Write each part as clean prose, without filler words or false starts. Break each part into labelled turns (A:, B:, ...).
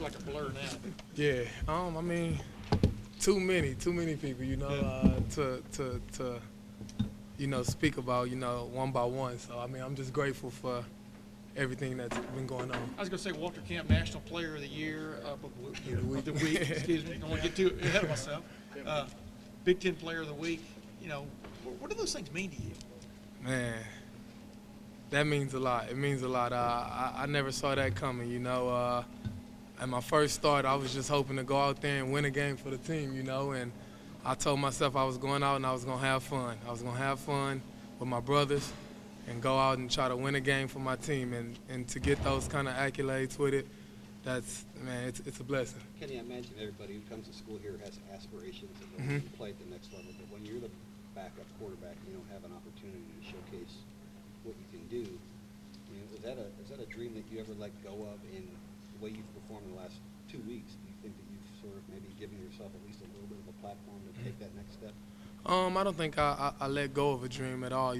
A: It's like a blur now. But.
B: Yeah. I mean, too many people, to speak about, one by one. So, I mean, I'm just grateful for everything that's been going on.
A: I was going to say Walter Camp, National Player of the Year of the week. Excuse me. Don't want to get too ahead of myself. Big Ten Player of the Week. What do those things mean to you?
B: Man, that means a lot. It means a lot. I never saw that coming, At my first start, I was just hoping to go out there and win a game for the team, and I told myself I was going out and I was going to have fun. I was going to have fun with my brothers and go out and try to win a game for my team. And to get those kind of accolades with it, it's a blessing.
C: Kenny, I imagine everybody who comes to school here has aspirations of going to play at the next level, but when you're the backup quarterback, you don't have an opportunity to showcase what you can do. Is that a dream that you ever let go of in the way you've performed in the last 2 weeks? Do you think that you've sort of maybe given yourself at least a little bit of a platform to take that next step?
B: I don't think I let go of a dream at all.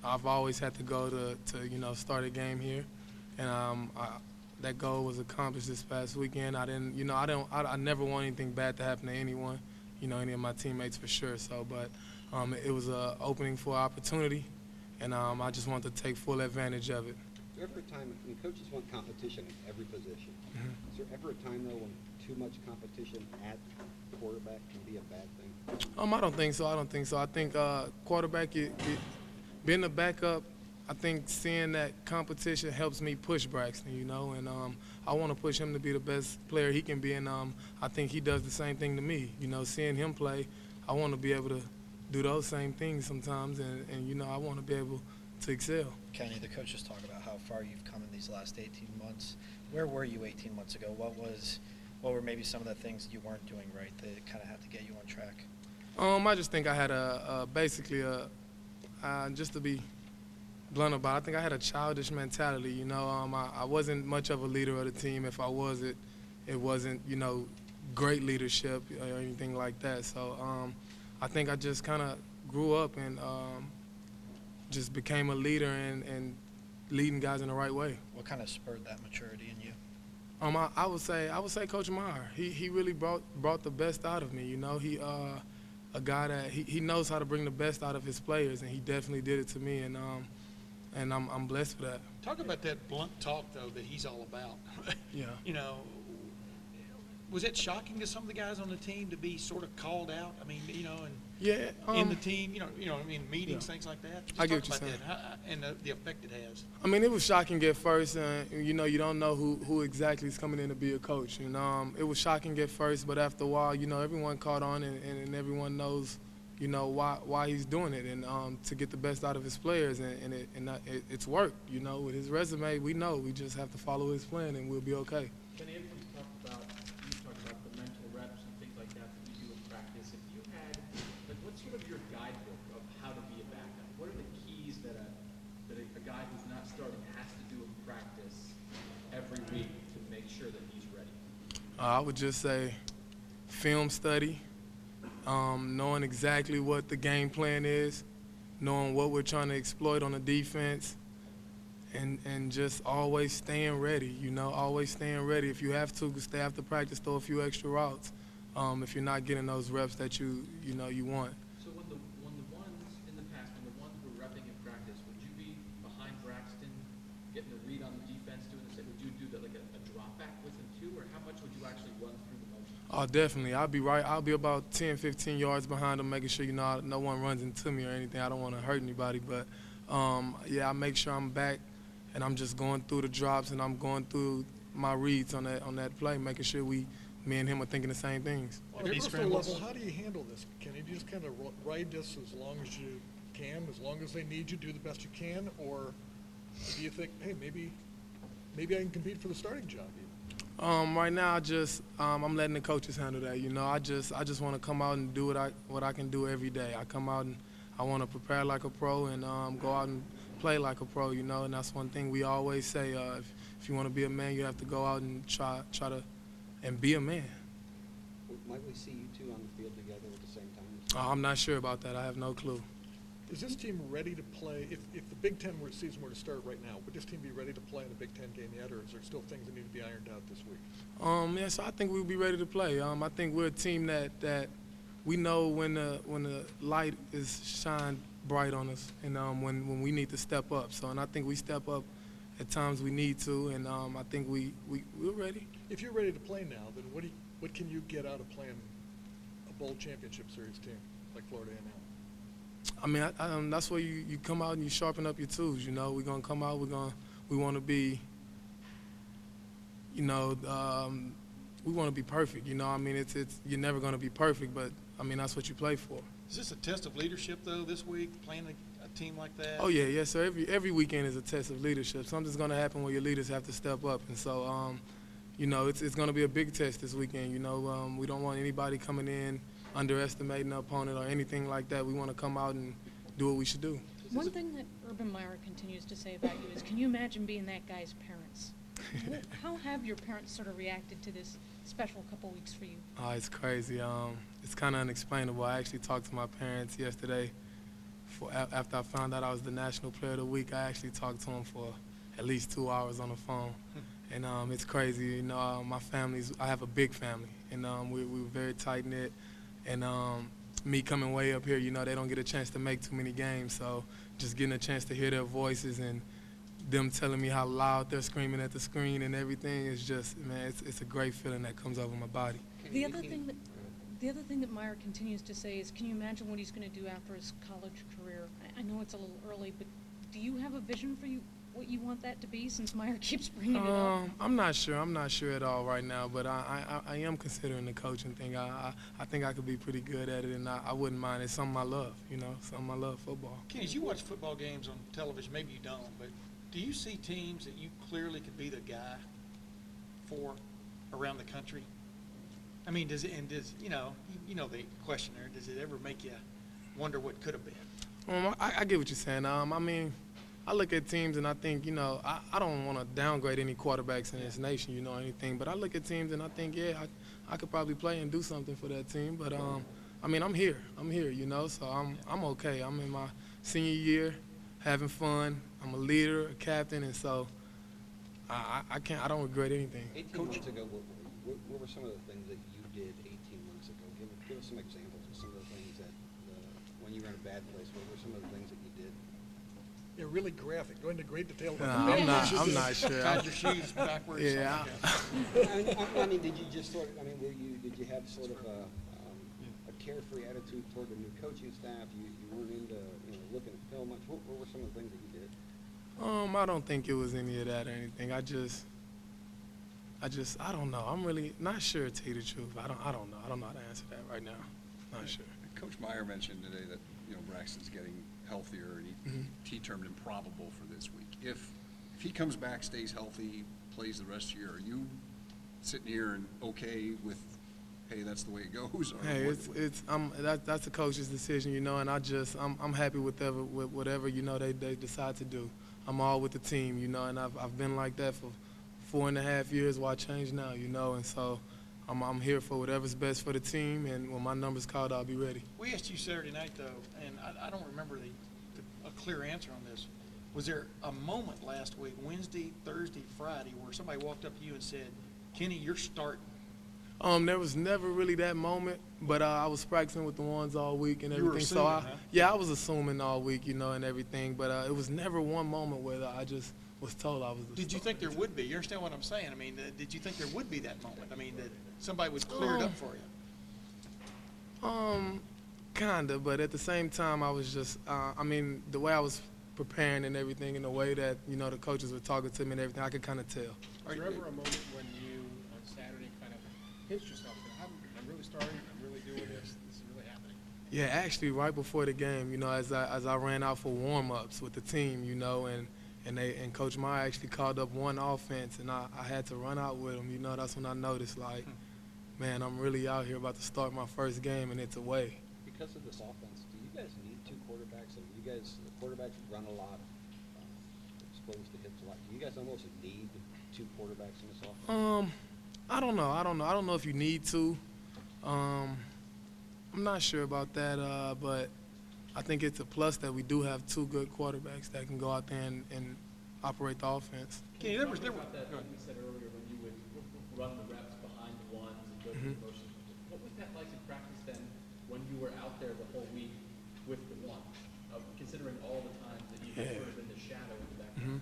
B: I've always had to go to start a game here, and that goal was accomplished this past weekend. I never want anything bad to happen to anyone, any of my teammates for sure. So, but it was an opening for opportunity, and I just want to take full advantage of it.
C: Is there ever a time when coaches want competition at every position? Is there ever a time though when too much competition at quarterback can be a bad thing?
B: I don't think so. I think quarterback, being a backup, I think seeing that competition helps me push Braxton, and I want to push him to be the best player he can be, and I think he does the same thing to me. Seeing him play, I want to be able to do those same things sometimes, and I want to be able to excel.
D: Kenny, the coaches talk about how far you've come in these last 18 months. Where were you 18 months ago? What were maybe some of the things you weren't doing right that kind of had to get you on track?
B: I just think I had just to be blunt about it, I think I had a childish mentality. I wasn't much of a leader of the team. If I was, it wasn't, great leadership or anything like that. So I think I just kind of grew up and just became a leader and leading guys in the right way.
D: What kind of spurred that maturity in you?
B: I would say Coach Meyer. He really brought the best out of me. He a guy that he knows how to bring the best out of his players, and he definitely did it to me, and I'm blessed for that.
A: Talk about that blunt talk though that he's all about.
B: Yeah.
A: Was it shocking to some of the guys on the team to be sort of called out? I mean,
B: in
A: the team, in meetings, things like that. Just
B: I get
A: talk
B: what you're
A: about that and the effect it has.
B: I mean, it was shocking at first, and you don't know who exactly is coming in to be a coach. It was shocking at first, but after a while, everyone caught on, and everyone knows, why he's doing it, and to get the best out of his players, and it's worked. With his resume, we know we just have to follow his plan, and we'll be okay.
E: Kenny, you talked about the mental reps and things like that you do in practice. If you had, what's sort of your guidebook of how to be a backup? What are the keys that a guy who's not starting has to do in practice every week to make sure that he's ready?
B: I would just say film study, knowing exactly what the game plan is, knowing what we're trying to exploit on the defense, and just always staying ready, always staying ready. If you have to, stay after practice, throw a few extra routes if you're not getting those reps that you want.
E: So when the ones in the past, when the ones were repping in practice, would you be behind Braxton, getting a read on the defense, doing the same? Would you do that like a drop back with him too, or how much would you actually run through the motion?
B: Oh, definitely. I'll be right. I'll be about 10, 15 yards behind him, making sure no one runs into me or anything. I don't want to hurt anybody, but I make sure I'm back. And I'm just going through the drops, and I'm going through my reads on that play, making sure me and him are thinking the same things.
F: On a personal level, how do you handle this, Kenny? Do you just kind of ride this as long as you can, as long as they need you, do the best you can, or do you think, hey, maybe I can compete for the starting job even?
B: Right now, I'm letting the coaches handle that. I just want to come out and do what I can do every day. I come out and I want to prepare like a pro and go out and play like a pro, and that's one thing we always say. If you want to be a man, you have to go out and try to and be a man.
C: Might we see you two on the field together at the same time?
B: I'm not sure about that. I have no clue.
F: Is this team ready to play, if the Big Ten season were to start right now, would this team be ready to play in a Big Ten game yet, or is there still things that need to be ironed out this week?
B: Yeah, so I think we'll be ready to play. I think we're a team that we know when the light is shined bright on us, and when we need to step up. So, and I think we step up at times we need to, and I think we're ready.
F: If you're ready to play now, then what can you get out of playing a bowl championship series team like Florida A&M?
B: I mean, that's where you come out and you sharpen up your tools. You know, we're gonna come out. We want to be. You know, we want to be perfect. You know, I mean, it's you're never gonna be perfect, but I mean that's what you play for.
A: Is this a test of leadership though this week, playing a team like that?
B: Oh yeah, yes sir. Every weekend is a test of leadership. Something's gonna happen where your leaders have to step up, and so you know, it's gonna be a big test this weekend. You know, we don't want anybody coming in underestimating the opponent or anything like that. We want to come out and do what we should do.
G: One thing that Urban Meyer continues to say about you is, can you imagine being that guy's parents? How have your parents sort of reacted to this special couple weeks for you?
B: Oh, it's crazy. It's kind of unexplainable. I actually talked to my parents yesterday. After I found out I was the National Player of the Week, I actually talked to them for at least 2 hours on the phone. And it's crazy. You know, I have a big family, and we're very tight-knit. And me coming way up here, you know, they don't get a chance to make too many games. So just getting a chance to hear their voices and them telling me how loud they're screaming at the screen and everything is just, man, it's a great feeling that comes over my body.
G: The other thing that Meyer continues to say is, can you imagine what he's going to do after his college career? I know it's a little early, but do you have a vision for what you want that to be, since Meyer keeps bringing it up?
B: I'm not sure. I'm not sure at all right now, but I am considering the coaching thing. I think I could be pretty good at it, and I wouldn't mind. It's something I love, you know, something I love, football.
A: Kenny, as you watch football games on television, maybe you don't, but do you see teams that you clearly could be the guy for around the country? I mean, does you know the question there, does it ever make you wonder what could have been?
B: I get what you're saying. I mean, I look at teams and I think, you know, I don't want to downgrade any quarterbacks in this nation, you know, anything. But I look at teams and I think, yeah, I could probably play and do something for that team. But I mean, I'm here, you know, so I'm okay. I'm in my senior year, having fun. I'm a leader, a captain, and so I don't regret anything.
C: 18 months ago, what were some of the things that you did 18 months ago? Give us some examples of some of the things that, when you were in a bad place, what were some of the things that you did?
F: Yeah, really graphic. Go into great detail.
B: I'm not sure.
A: Tied your shoes backwards.
B: Yeah.
C: I mean, did you just sort of, I mean, did you have sort of a carefree attitude toward the new coaching staff? You weren't into, you know, looking at film much. What were some of the things that you did?
B: I don't think it was any of that or anything. I don't know. I'm really not sure, to tell you the truth. I don't know. I don't know how to answer that right now. Not sure.
H: Coach Meyer mentioned today that, you know, Braxton's getting healthier, and he termed improbable for this week. If he comes back, stays healthy, plays the rest of the year, are you sitting here and okay with, hey, that's the way it goes? Or
B: Hey, that's the coach's decision, you know, and I'm happy with whatever, you know, they decide to do. I'm all with the team, you know, and I've been like that for 4.5 years. Why change now, you know? And so I'm here for whatever's best for the team, and when my number's called, I'll be ready.
A: We asked you Saturday night, though, and I don't remember a clear answer on this. Was there a moment last week, Wednesday, Thursday, Friday, where somebody walked up to you and said, Kenny, you're starting?
B: There was never really that moment, but I was practicing with the ones all week and
A: You were
B: everything.
A: assuming, huh?
B: Yeah, I was assuming all week, you know, and everything, but it was never one moment where I just was told I was the
A: Did you think there would be? You understand what I'm saying? I mean, did you think there would be that moment? I mean, that somebody would clear it up for you?
B: Kinda, but at the same time, I was just, I mean, the way I was preparing and everything, and the way that, you know, the coaches were talking to me and everything, I could kind of tell.
E: Was there ever a moment when you, on Saturday, kind of hit yourself and I'm really starting, I'm really doing this is really happening?
B: Yeah, actually, right before the game, you know, as I ran out for warm-ups with the team, you know, and Coach Meyer actually called up one offense, and I had to run out with him. You know, that's when I noticed, like, man, I'm really out here about to start my first game, and it's away.
C: Because of this offense, do you guys need two quarterbacks? I mean, the quarterbacks run a lot, exposed to hits a lot. Do you guys almost need two quarterbacks in this offense?
B: I don't know. I don't know if you need to. I'm not sure about that, but I think it's a plus that we do have two good quarterbacks that can go out there and operate the offense.
A: Kenny,
E: Talk
A: there
E: about that
A: go
E: thing
A: ahead.
E: we said earlier when you would run the reps behind the ones and go through the motions. What was that like in practice then when you were out there the whole week with the one, considering all the times that you had sort of in the shadow in the background?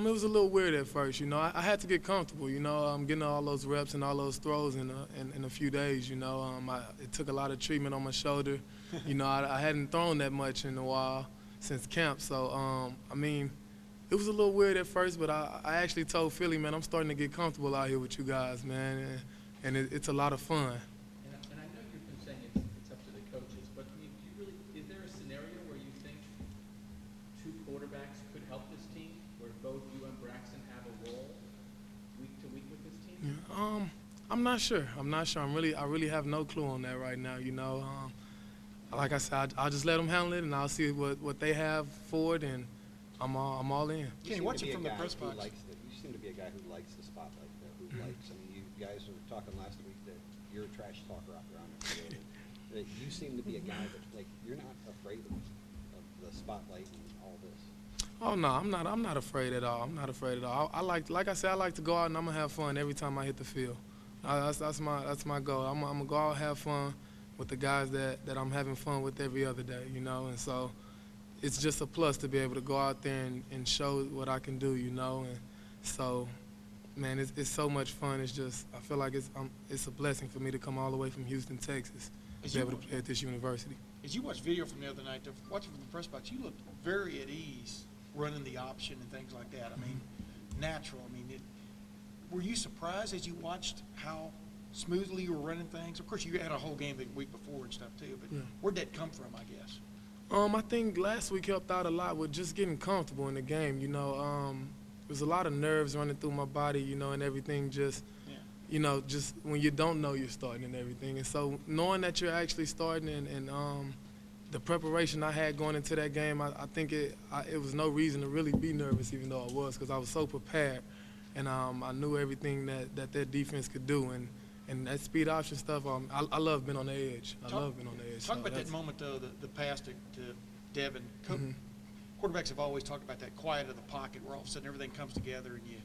B: It was a little weird at first, you know. I had to get comfortable, you know. Getting all those reps and all those throws in a few days, you know. It took a lot of treatment on my shoulder. You know, I hadn't thrown that much in a while since camp. So, I mean, it was a little weird at first, but I actually told Philly, man, I'm starting to get comfortable out here with you guys, man, and it's a lot of fun.
E: And I know you've been saying it's up to the coaches, but do you really, is there a scenario where you think two quarterbacks could help this team, where both you and Braxton have a role week to week with this team?
B: Yeah, I'm not sure. I really have no clue on that right now. You know, like I said, I'll just let them handle it, and I'll see what they have for it, and I'm all in.
C: You
A: Kenny,
C: seem
A: watch
C: to
A: it
C: be a
A: from the
C: guy
A: press
C: who
A: box.
C: you seem to be a guy who likes the spotlight, though, who likes, I mean, you guys were talking last week that you're a trash talker out there on the field. That you seem to be a guy that, like, you're not afraid of the spotlight and all this.
B: Oh no, I'm not afraid at all. I'm not afraid at all. Like I said, I like to go out and I'm gonna have fun every time I hit the field. That's my goal. I'm gonna go out and have fun with the guys that I'm having fun with every other day, you know. And so it's just a plus to be able to go out there and show what I can do, you know. And so, man, it's so much fun. It's just I feel like it's a blessing for me to come all the way from Houston, Texas, to be able to play at this university.
A: As you watched video from the other night, watching from the press box, you looked very at ease running the option and things like that. I mean, natural. I mean, were you surprised as you watched how smoothly you were running things? Of course, you had a whole game the week before and stuff too, but where'd that come from, I guess?
B: I think last week helped out a lot with just getting comfortable in the game. You know, there was a lot of nerves running through my body, you know, and everything just, you know, just when you don't know you're starting and everything. And so knowing that you're actually starting and the preparation I had going into that game, I think it was no reason to really be nervous, even though I was, because I was so prepared. And I knew everything that their defense could do. And that speed option stuff, I love being on the edge. Love being on the edge.
A: Talk
B: So
A: about that moment, though, the pass to Devin. Quarterbacks have always talked about that quiet of the pocket where all of a sudden everything comes together and you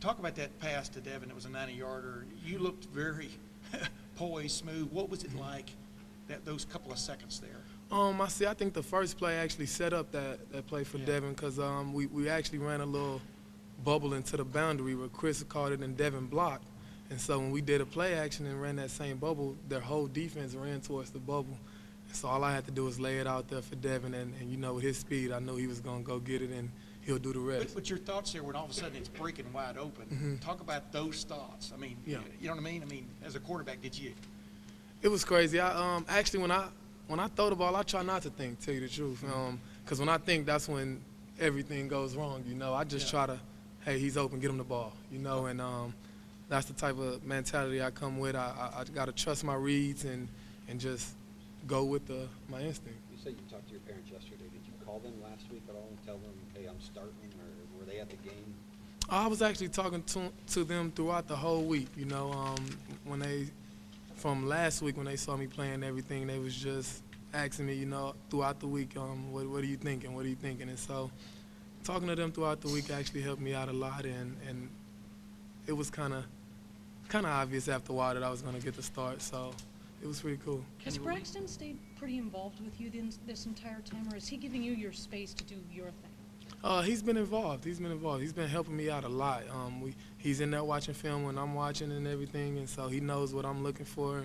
A: talk about that pass to Devin. It was a 90-yarder. You looked very poised, smooth. What was it like those couple of seconds there?
B: I think the first play actually set up that play for Devin because we actually ran a little bubble into the boundary where Chris caught it and Devin blocked. And so when we did a play action and ran that same bubble, their whole defense ran towards the bubble. And so all I had to do was lay it out there for Devin, and you know, with his speed, I knew he was going to go get it, and he'll do the rest.
A: But your thoughts there when all of a sudden it's breaking wide open. Talk about those thoughts. I mean, you know what I mean? I mean, as a quarterback, did you?
B: It was crazy. I actually, when I throw the ball, I try not to think, tell you the truth. Because when I think, that's when everything goes wrong, you know. I just try to, hey, he's open, get him the ball, you know, and that's the type of mentality I come with. I got to trust my reads and just go with my instinct.
C: You said you talked to your parents yesterday. Did you call them last week at all and tell them, hey, I'm starting, or were they at the game?
B: I was actually talking to them throughout the whole week, you know. From last week when they saw me playing everything, they was just asking me, you know, throughout the week, what are you thinking, what are you thinking? And so talking to them throughout the week actually helped me out a lot, and it was kind of obvious after a while that I was going to get the start, so it was pretty cool.
G: Has Braxton stayed pretty involved with you this entire time, or is he giving you your space to do your thing?
B: He's been involved. He's been helping me out a lot. He's in there watching film when I'm watching and everything, and so he knows what I'm looking for.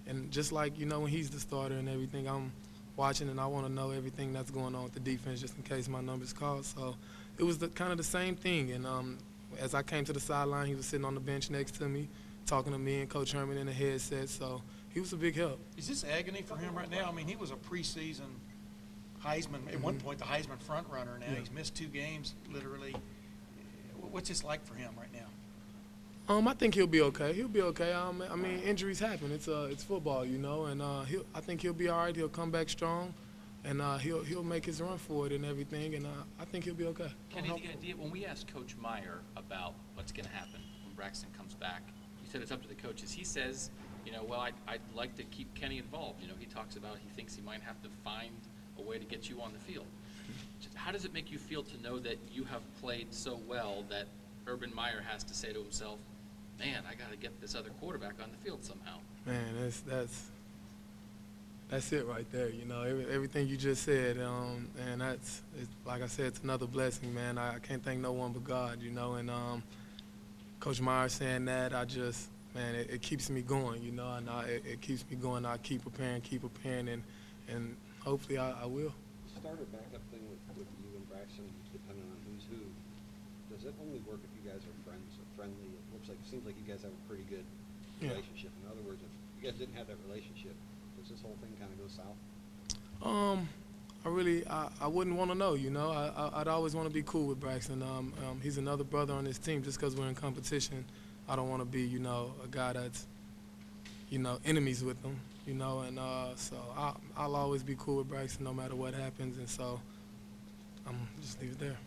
B: And just like, you know, when he's the starter and everything, I'm watching and I want to know everything that's going on with the defense just in case my number's called. So it was kind of the same thing. And as I came to the sideline, he was sitting on the bench next to me, talking to me and Coach Herman in the headset. So he was a big help.
A: Is this agony for him right now? I mean, he was a preseason Heisman, at one point the Heisman front runner. Now he's missed 2 games, literally. What's this like for him right now?
B: I think he'll be okay. He'll be okay. I mean, injuries happen. It's football, you know, and I think he'll be all right. He'll come back strong, and he'll make his run for it and everything, and I think he'll be okay.
I: Kenny, the idea, when we asked Coach Meyer about what's going to happen when Braxton comes back, you said it's up to the coaches. He says you know, well, I'd like to keep Kenny involved. You know, he talks about he thinks he might have to find a way to get you on the field. How does it make you feel to know that you have played so well that Urban Meyer has to say to himself, man, I got to get this other quarterback on the field somehow?
B: Man, that's it right there. You know, everything you just said, and like I said, it's another blessing, man. I can't thank no one but God, you know. And Coach Meyer saying that, man, it keeps me going, you know, and it keeps me going. I keep preparing, and hopefully I will.
C: Starter backup thing with you and Braxton, depending on who's who, does it only work if you guys are friends or friendly? It seems like you guys have a pretty good relationship. In other words, if you guys didn't have that relationship, does this whole thing kind of go south?
B: I wouldn't want to know, you know. I'd always want to be cool with Braxton. He's another brother on this team. Just because we're in competition, I don't want to be, you know, a guy that's, you know, enemies with him, you know. And so I'll always be cool with Braxton no matter what happens. And so I'm just leave it there.